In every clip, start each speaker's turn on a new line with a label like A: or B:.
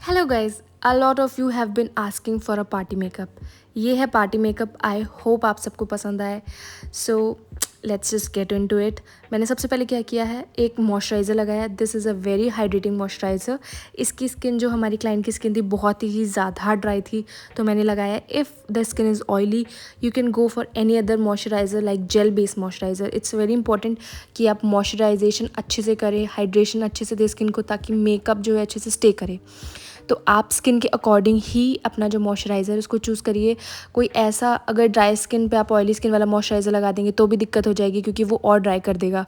A: Hello guys, a lot of you have been asking for a party makeup. ये है party makeup. I hope आप सबको पसंद आए। So let's just get into it. मैंने सबसे पहले क्या किया है, एक मॉइस्चराइज़र लगाया। This is a very hydrating moisturiser. इसकी स्किन, जो हमारी क्लाइंट की स्किन थी, बहुत ही ज़्यादा ड्राई थी, तो मैंने लगाया। If the skin is oily, you can go for any other moisturiser like gel based moisturiser. It's very important कि आप मॉइस्चराइजेशन अच्छे से करें, हाइड्रेशन अच्छे से दें स्किन को, ताकि मेकअप जो है अच्छे से स्टे करे। तो आप स्किन के अकॉर्डिंग ही अपना जो मॉइस्चराइज़र उसको चूज़ करिए। कोई ऐसा, अगर ड्राई स्किन पे आप ऑयली स्किन वाला मॉइस्चराइज़र लगा देंगे तो भी दिक्कत हो जाएगी, क्योंकि वो और ड्राई कर देगा।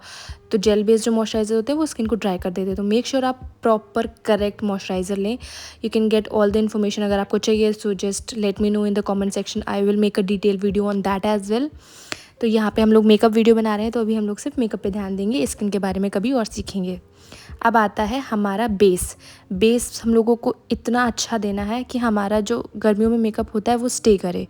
A: तो जेल बेस्ड जो मॉइस्चराइज़र होते हैं वो स्किन को ड्राई कर देते हैं। तो मेक श्योर आप प्रॉपर करेक्ट मॉइस्चराइज़र लें। You can get all the information. अगर आपको चाहिए so just let me know in the comment section. I will make a detail video on that as well. तो यहाँ पे हम लोग मेकअप वीडियो बना रहे हैं, तो अभी हम लोग सिर्फ मेकअप पे ध्यान देंगे, स्किन के बारे में कभी और सीखेंगे। अब आता है हमारा बेस। बेस हम लोगों को इतना अच्छा देना है कि हमारा जो गर्मियों में मेकअप होता है वो स्टे करे,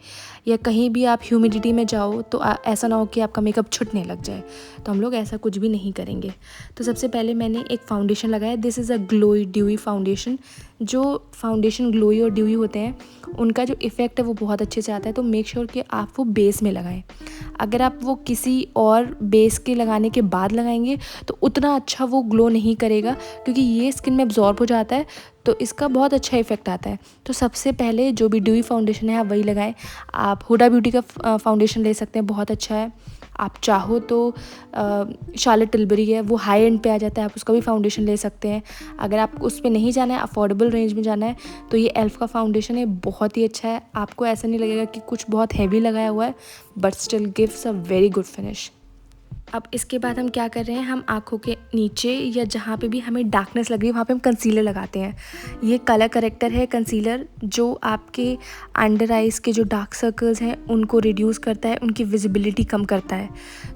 A: या कहीं भी आप ह्यूमिडिटी में जाओ तो ऐसा ना हो कि आपका मेकअप छूटने लग जाए। तो हम लोग ऐसा कुछ भी नहीं करेंगे। तो सबसे पहले मैंने एक फाउंडेशन लगाया। This is a glowy dewy foundation. जो फाउंडेशन ग्लोई और ड्यूई होते हैं, उनका जो इफ़ेक्ट है वो बहुत अच्छे से आता है। तो मेक श्योर कि आप वो बेस में लगाएं। अगर आप वो किसी और बेस के लगाने के बाद लगाएंगे तो उतना अच्छा वो ग्लो नहीं करेगा, क्योंकि ये स्किन में एब्जॉर्ब हो जाता है, तो इसका बहुत अच्छा इफेक्ट आता है। तो सबसे पहले जो भी ड्यूई फाउंडेशन है आप वही लगाएं। आप हुडा ब्यूटी का फाउंडेशन ले सकते हैं, बहुत अच्छा है। आप चाहो तो शार्लेट टिल्बरी है, वो हाई एंड पे आ जाता है, आप उसका भी फाउंडेशन ले सकते हैं। अगर आप उस पर नहीं जाना है, अफोर्डेबल रेंज में जाना है, तो ये एल्फ का फाउंडेशन है, बहुत ही अच्छा है। आपको ऐसा नहीं लगेगा कि कुछ बहुत हैवी लगाया हुआ है, but still gives a very good finish. अब इसके बाद हम क्या कर रहे हैं, हम आँखों के नीचे या जहाँ पे भी हमें डार्कनेस लग रही है वहाँ पे हम कंसीलर लगाते हैं। ये कलर करेक्टर है कंसीलर, जो आपके अंडर आइज़ के जो डार्क सर्कल्स हैं उनको रिड्यूस करता है, उनकी विजिबिलिटी कम करता है।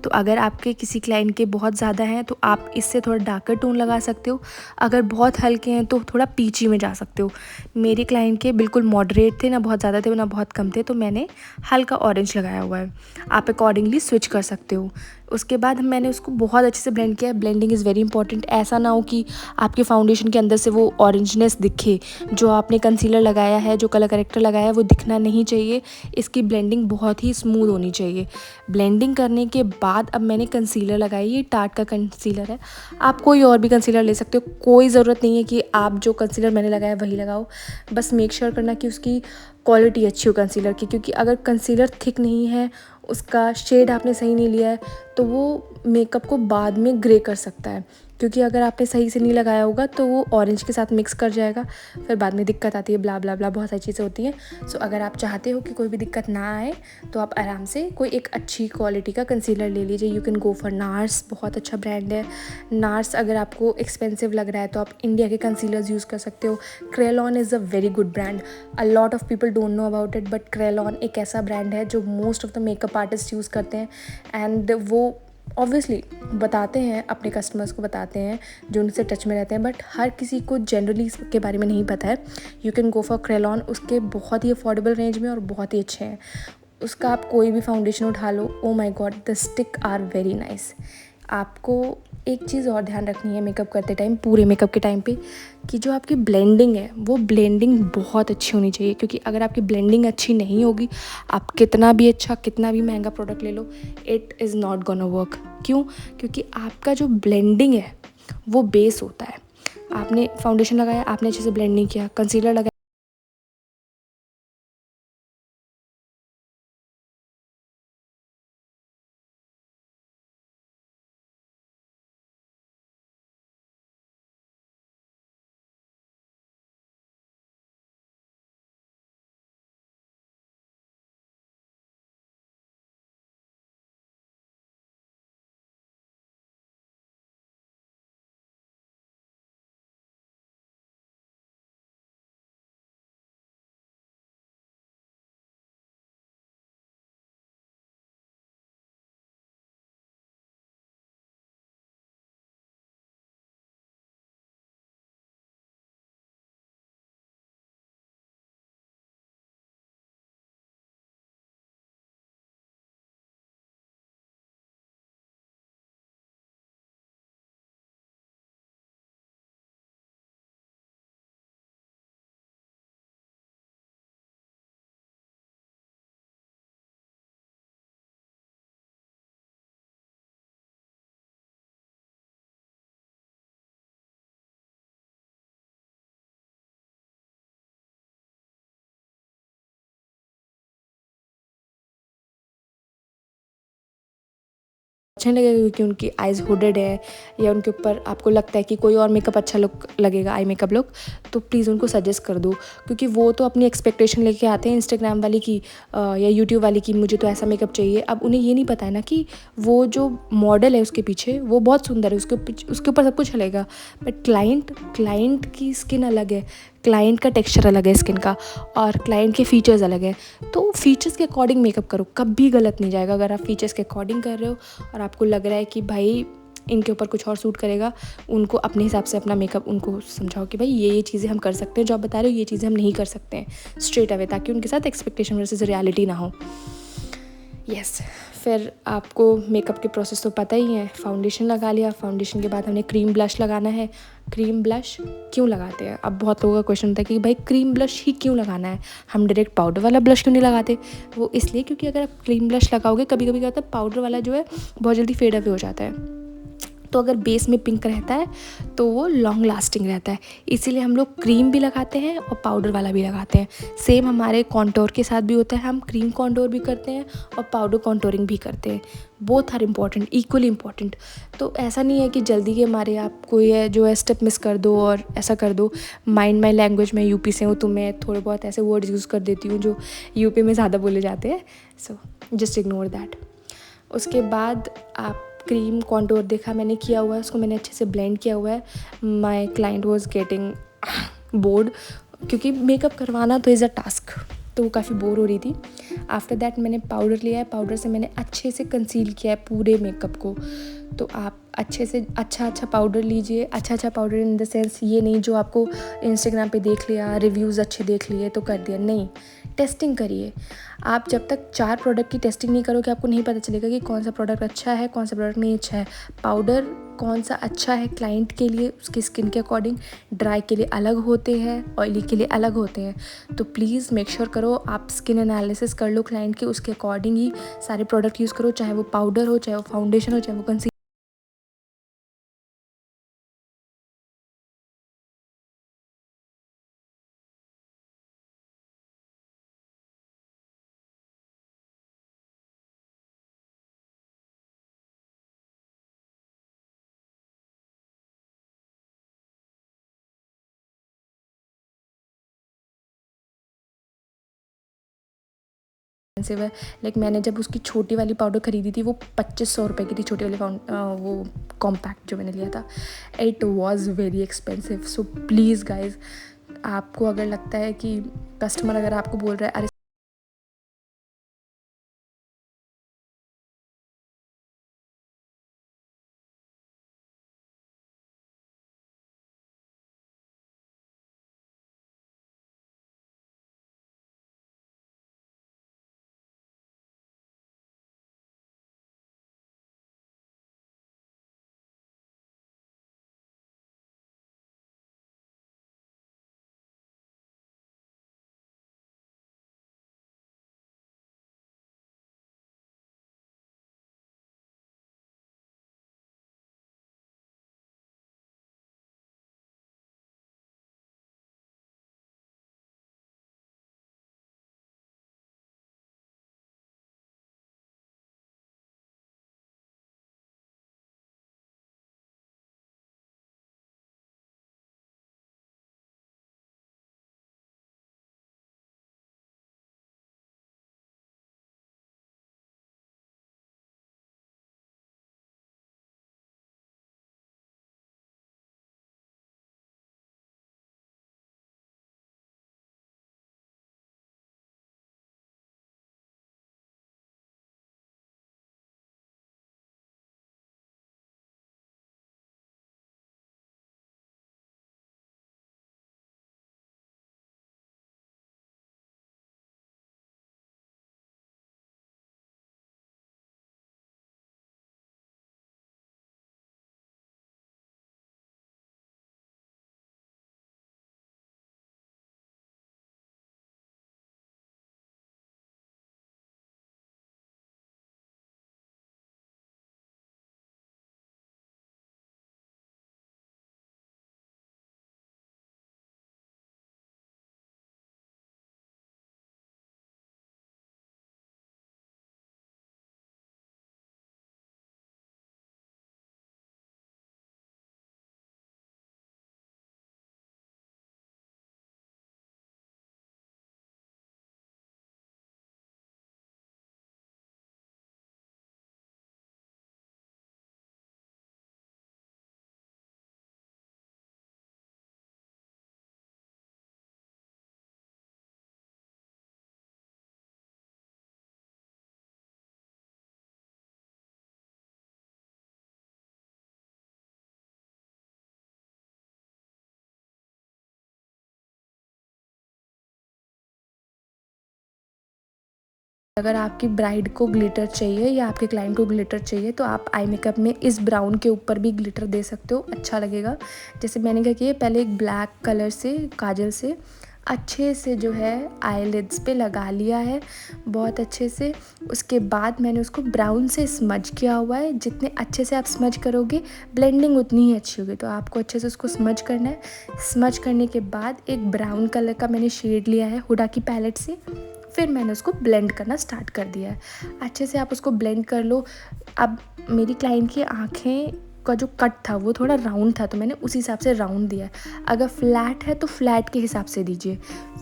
A: तो अगर आपके किसी क्लाइंट के बहुत ज़्यादा हैं तो आप इससे थोड़ा डार्कर टोन लगा सकते हो। अगर बहुत हल्के हैं तो थोड़ा पीची में जा सकते हो। मेरे क्लाइंट के बिल्कुल मॉडरेट थे, ना बहुत ज़्यादा थे ना बहुत कम थे, तो मैंने हल्का ऑरेंज लगाया हुआ है। आप अकॉर्डिंगली स्विच कर सकते हो। उसके बाद मैंने उसको बहुत अच्छे से ब्लेंड किया। Blending is very important. ऐसा ना हो कि आपके फाउंडेशन के अंदर से वो ऑरेंजनेस दिखे। जो आपने कंसीलर लगाया है, जो कलर करेक्टर लगाया है, वो दिखना नहीं चाहिए। इसकी ब्लेंडिंग बहुत ही स्मूथ होनी चाहिए। ब्लेंडिंग करने के बाद अब मैंने कंसीलर लगाया। ये टार्ट का कंसीलर है, आप कोई और भी कंसीलर ले सकते हो। कोई ज़रूरत नहीं है कि आप जो कंसीलर मैंने लगाया वही लगाओ। बस मेक श्योर करना कि उसकी क्वालिटी अच्छी हो कंसीलर की, क्योंकि अगर कंसीलर थिक नहीं है, उसका शेड आपने सही नहीं लिया है, तो वो मेकअप को बाद में ग्रे कर सकता है। क्योंकि अगर आपने सही से नहीं लगाया होगा तो वो ऑरेंज के साथ मिक्स कर जाएगा, फिर बाद में दिक्कत आती है, ब्ला ब्ला ब्ला, बहुत सारी चीज़ें होती हैं। सो अगर आप चाहते हो कि कोई भी दिक्कत ना आए, तो आप आराम से कोई एक अच्छी क्वालिटी का कंसीलर ले लीजिए। You can go for nurse, बहुत अच्छा ब्रांड है नार्स। अगर आपको एक्सपेंसिव लग रहा है तो आप इंडिया के कंसीलर्स यूज़ कर सकते हो। Kryolan is a very good brand. A lot of people don't know about it, but Kryolan एक ऐसा ब्रांड है जो most of the makeup artist use करते हैं। एंड वो ऑब्वियसली बताते हैं, अपने कस्टमर्स को बताते हैं जो उनसे टच में रहते हैं, बट हर किसी को जनरली इसके बारे में नहीं पता है। You can go for Kryolan. उसके बहुत ही अफोर्डेबल रेंज में और बहुत ही अच्छे हैं। उसका आप कोई भी फाउंडेशन उठा लो, oh my God, the stick are very nice. आपको एक चीज़ और ध्यान रखनी है मेकअप करते टाइम, पूरे मेकअप के टाइम पे, कि जो आपकी ब्लेंडिंग है वो ब्लेंडिंग बहुत अच्छी होनी चाहिए। क्योंकि अगर आपकी ब्लेंडिंग अच्छी नहीं होगी, आप कितना भी अच्छा, कितना भी महंगा प्रोडक्ट ले लो, it is not gonna work. क्यों? क्योंकि आपका जो ब्लेंडिंग है वो बेस होता है। आपने फाउंडेशन लगाया, आपने अच्छे से ब्लेंड नहीं किया, कंसीलर लगाया, अच्छा नहीं लगेगा क्योंकि उनकी आइज़ हुडेड है या उनके ऊपर आपको लगता है कि कोई और मेकअप अच्छा लुक लगेगा, आई मेकअप लुक, तो प्लीज़ उनको सजेस्ट कर दो, क्योंकि वो तो अपनी एक्सपेक्टेशन लेके आते हैं इंस्टाग्राम वाली की या यूट्यूब वाली की मुझे तो ऐसा मेकअप चाहिए। अब उन्हें ये नहीं पता है ना कि वो जो मॉडल है उसके पीछे वो बहुत सुंदर है, उसके ऊपर सब कुछ चलेगा, बट क्लाइंट की स्किन अलग है, क्लाइंट का टेक्सचर अलग है स्किन का, और क्लाइंट के फीचर्स अलग है। तो फीचर्स के अकॉर्डिंग मेकअप करो, कभी गलत नहीं जाएगा। अगर आप फीचर्स के अकॉर्डिंग कर रहे हो और आपको लग रहा है कि भाई इनके ऊपर कुछ और सूट करेगा, उनको अपने हिसाब से अपना मेकअप उनको समझाओ कि भाई ये चीज़ें हम कर सकते हैं, जो आप बता रहे हो ये चीज़ें हम नहीं कर सकते हैं, स्ट्रेट अवे, ताकि उनके साथ एक्सपेक्टेशन वर्सेस रियलिटी ना हो। यस फिर आपको मेकअप के प्रोसेस तो पता ही है। फाउंडेशन लगा लिया, फाउंडेशन के बाद हमने क्रीम ब्लश लगाना है। क्रीम ब्लश क्यों लगाते हैं? अब बहुत लोगों का क्वेश्चन होता है कि भाई क्रीम ब्लश ही क्यों लगाना है, हम डायरेक्ट पाउडर वाला ब्लश क्यों नहीं लगाते? वो इसलिए क्योंकि अगर आप क्रीम ब्लश लगाओगे, कभी कभी क्या होता है पाउडर वाला जो है बहुत जल्दी फेड अवे हो जाता है, तो अगर बेस में पिंक रहता है तो वो लॉन्ग लास्टिंग रहता है, इसीलिए हम लोग क्रीम भी लगाते हैं और पाउडर वाला भी लगाते हैं। सेम हमारे कॉन्टोर के साथ भी होता है, हम क्रीम कॉन्टोर भी करते हैं और पाउडर कॉन्टोरिंग भी करते हैं। Both are important, equally important. तो ऐसा नहीं है कि जल्दी के मारे आप कोई है जो है स्टेप मिस कर दो और ऐसा कर दो। माइंड माई लैंग्वेज, मैं यूपी से हूँ तो मैं थोड़े बहुत ऐसे वर्ड्स यूज़ कर देती हूँ जो यूपी में ज़्यादा बोले जाते हैं, सो जस्ट इग्नोर दैट। उसके बाद आप क्रीम कॉन्टोर देखा मैंने किया हुआ है, उसको मैंने अच्छे से ब्लेंड किया हुआ है। My client was getting bored, क्योंकि मेकअप करवाना तो इज़ अ टास्क, तो वो काफ़ी बोर हो रही थी। आफ्टर दैट मैंने पाउडर लिया है, पाउडर से मैंने अच्छे से कंसील किया है पूरे मेकअप को। तो आप अच्छे से अच्छा पाउडर लीजिए, अच्छा पाउडर इन द सेंस ये नहीं जो आपको इंस्टाग्राम पे देख लिया, रिव्यूज़ अच्छे देख लिए तो कर दिया, नहीं, टेस्टिंग करिए। आप जब तक 4 प्रोडक्ट की टेस्टिंग नहीं करोगे आपको नहीं पता चलेगा कि कौन सा प्रोडक्ट अच्छा है, कौन सा प्रोडक्ट नहीं अच्छा है। पाउडर कौन सा अच्छा है क्लाइंट के लिए, उसकी स्किन के अकॉर्डिंग, ड्राई के लिए अलग होते हैं, ऑयली के लिए अलग होते हैं। तो प्लीज़ मेक श्योर करो आप स्किन एनालिसिस कर लो क्लाइंट के, उसके अकॉर्डिंग ही सारे प्रोडक्ट यूज़ करो, चाहे वो पाउडर हो, चाहे वो फाउंडेशन हो, चाहे वो कंसीलर एक्सपेंसिव है। लाइक मैंने जब उसकी छोटी वाली पाउडर ख़रीदी थी वो 2500 रुपये की थी, छोटी वाली वो कॉम्पैक्ट जो मैंने लिया था, it was very expensive. So please guys, आपको अगर लगता है कि कस्टमर अगर आपको बोल रहा है अरे अगर आपकी ब्राइड को ग्लिटर चाहिए या आपके क्लाइंट को ग्लिटर चाहिए तो आप आई मेकअप में इस ब्राउन के ऊपर भी ग्लिटर दे सकते हो, अच्छा लगेगा। जैसे मैंने क्या किया, पहले एक ब्लैक कलर से काजल से अच्छे से जो है आईलिड्स पे लगा लिया है बहुत अच्छे से। उसके बाद मैंने उसको ब्राउन से स्मज किया हुआ है। जितने अच्छे से आप स्मज करोगे ब्लेंडिंग उतनी ही अच्छी होगी, तो आपको अच्छे से उसको स्मज करना है। स्मज करने के बाद एक ब्राउन कलर का मैंने शेड लिया है हुडा की पैलेट से, फिर मैंने उसको ब्लेंड करना स्टार्ट कर दिया है। अच्छे से आप उसको ब्लेंड कर लो। अब मेरी क्लाइंट की आँखें का जो कट था वो थोड़ा राउंड था, तो मैंने उसी हिसाब से राउंड दिया है। अगर फ्लैट है तो फ्लैट के हिसाब से दीजिए,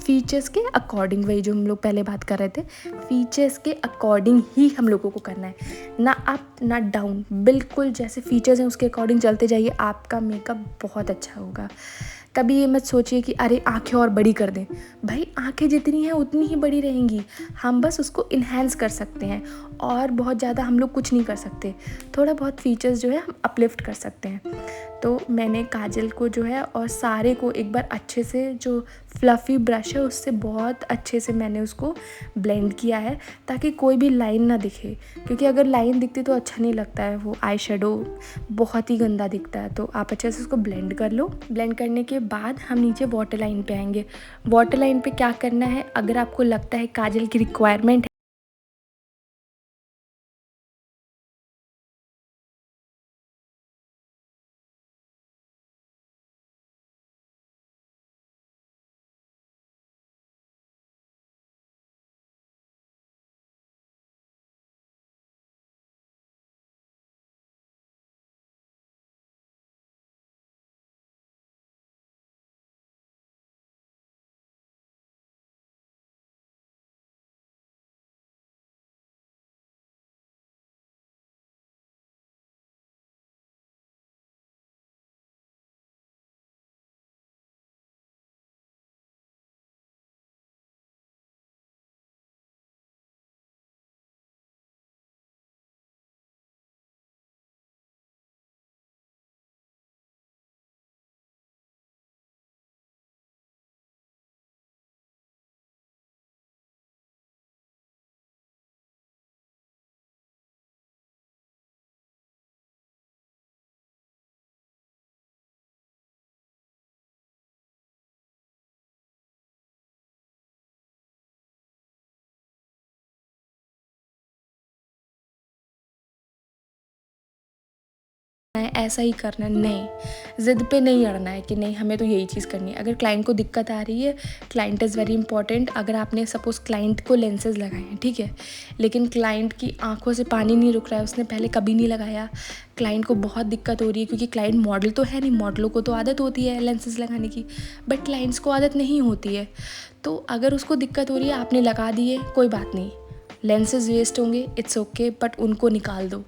A: फीचर्स के अकॉर्डिंग, वही जो हम लोग पहले बात कर रहे थे, फीचर्स के अकॉर्डिंग ही हम लोगों को करना है, ना अप ना डाउन। बिल्कुल जैसे फीचर्स हैं उसके अकॉर्डिंग चलते जाइए, आपका मेकअप बहुत अच्छा होगा। कभी ये मत सोचिए कि अरे आँखें और बड़ी कर दें, भाई आँखें जितनी हैं उतनी ही बड़ी रहेंगी, हम बस उसको इन्हेंस कर सकते हैं और बहुत ज़्यादा हम लोग कुछ नहीं कर सकते। थोड़ा बहुत फीचर्स जो है हम अपलिफ्ट कर सकते हैं। तो मैंने काजल को जो है और सारे को एक बार अच्छे से, जो फ्लफ़ी ब्रश है उससे बहुत अच्छे से मैंने उसको ब्लेंड किया है, ताकि कोई भी लाइन ना दिखे, क्योंकि अगर लाइन दिखती तो अच्छा नहीं लगता है, वो आई शेडो बहुत ही गंदा दिखता है। तो आप अच्छे से उसको ब्लेंड कर लो। ब्लेंड करने के बाद हम नीचे वाटर लाइन पे आएंगे। वाटर लाइन पे क्या करना है, अगर आपको लगता है काजल की रिक्वायरमेंट है, ऐसा ही करना है, नहीं ज़िद पे नहीं अड़ना है कि नहीं हमें तो यही चीज़ करनी है। अगर क्लाइंट को दिक्कत आ रही है, क्लाइंट इज़ वेरी इंपॉर्टेंट। अगर आपने सपोज़ क्लाइंट को लेंसेज लगाए हैं, ठीक है, लेकिन क्लाइंट की आंखों से पानी नहीं रुक रहा है, उसने पहले कभी नहीं लगाया, क्लाइंट को बहुत दिक्कत हो रही है, क्योंकि क्लाइंट मॉडल तो है नहीं, मॉडलों को तो आदत होती है लेंसेज लगाने की, बट क्लाइंट्स को आदत नहीं होती है। तो अगर उसको दिक्कत हो रही है, आपने लगा दिए, कोई बात नहीं, लेंसेज वेस्ट होंगे, इट्स ओके, बट उनको निकाल दो।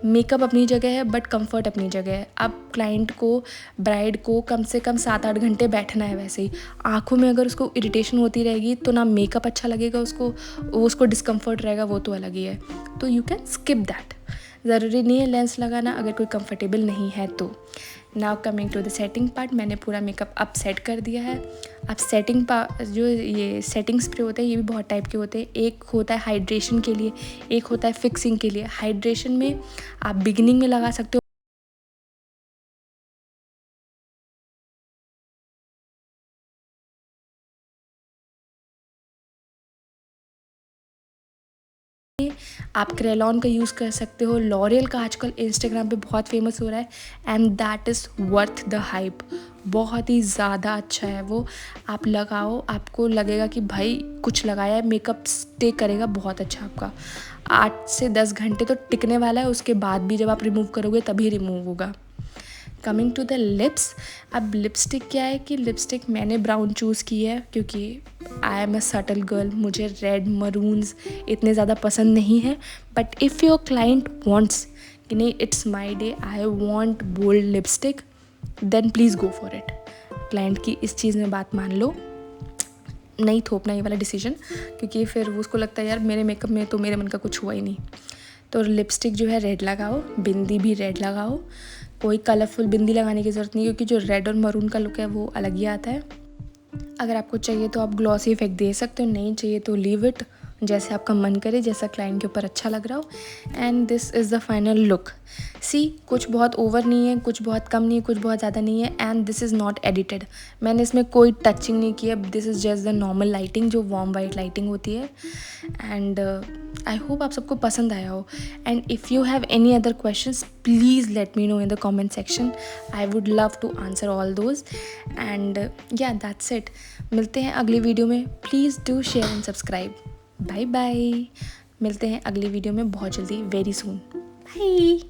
A: मेकअप अपनी जगह है बट कंफर्ट अपनी जगह है। अब क्लाइंट को, ब्राइड को कम से कम 7-8 घंटे बैठना है, वैसे ही आँखों में अगर उसको इरिटेशन होती रहेगी तो ना मेकअप अच्छा लगेगा, उसको डिस्कम्फर्ट रहेगा, वो तो अलग ही है। तो यू कैन स्किप दैट, ज़रूरी नहीं है लेंस लगाना अगर कोई कंफर्टेबल नहीं है तो। Now coming to the setting part, मैंने पूरा मेकअप अब सेट कर दिया है। अब सेटिंग जो ये सेटिंग स्प्रे होते हैं ये भी बहुत टाइप के होते हैं। एक होता है हाइड्रेशन के लिए, एक होता है फिक्सिंग के लिए। हाइड्रेशन में आप बिगिनिंग में लगा सकते हो, आप क्रेलॉन का यूज़ कर सकते हो। लॉरियल का आजकल इंस्टाग्राम पे बहुत फेमस हो रहा है and that is worth the hype, बहुत ही ज़्यादा अच्छा है वो। आप लगाओ, आपको लगेगा कि भाई कुछ लगाया है, मेकअप स्टे करेगा बहुत अच्छा आपका। 8 से 10 घंटे तो टिकने वाला है, उसके बाद भी जब आप रिमूव करोगे तभी रिमूव होगा। कमिंग टू द लिप्स, अब लिपस्टिक क्या है कि लिपस्टिक मैंने ब्राउन चूज़ की है क्योंकि I am a subtle girl, मुझे रेड मरून्स इतने ज़्यादा पसंद नहीं है। But if your client wants कि नहीं it's my day, I want bold lipstick, then please go for it. Client की इस चीज़ में बात मान लो, नहीं थोपना ये वाला डिसीजन, क्योंकि फिर वो उसको लगता है यार मेरे मेकअप में तो मेरे मन का कुछ हुआ ही नहीं। तो लिपस्टिक जो है रेड लगाओ, बिंदी भी रेड लगाओ। कोई कलरफुल बिंदी लगाने की ज़रूरत नहीं, क्योंकि जो रेड और मरून का लुक है वो अलग ही आता है। अगर आपको चाहिए तो आप ग्लॉसी इफेक्ट दे सकते हो, नहीं चाहिए तो लीव इट, जैसे आपका मन करे, जैसा क्लाइंट के ऊपर अच्छा लग रहा हो। And this is the final look. See, कुछ बहुत ओवर नहीं है, कुछ बहुत कम नहीं है, कुछ बहुत ज़्यादा नहीं है। And this is not edited, मैंने इसमें कोई टचिंग नहीं किया। This is just the normal lighting, जो वार्म वाइट लाइटिंग होती है। एंड आई होप आप सबको पसंद आया हो। And if you have any other questions, please let me know in the comment section. I would love to answer all those. And yeah that's it. मिलते हैं अगली वीडियो में। Please do share and subscribe. Bye bye. मिलते हैं अगली video में बहुत जल्दी, वेरी सून। बाय।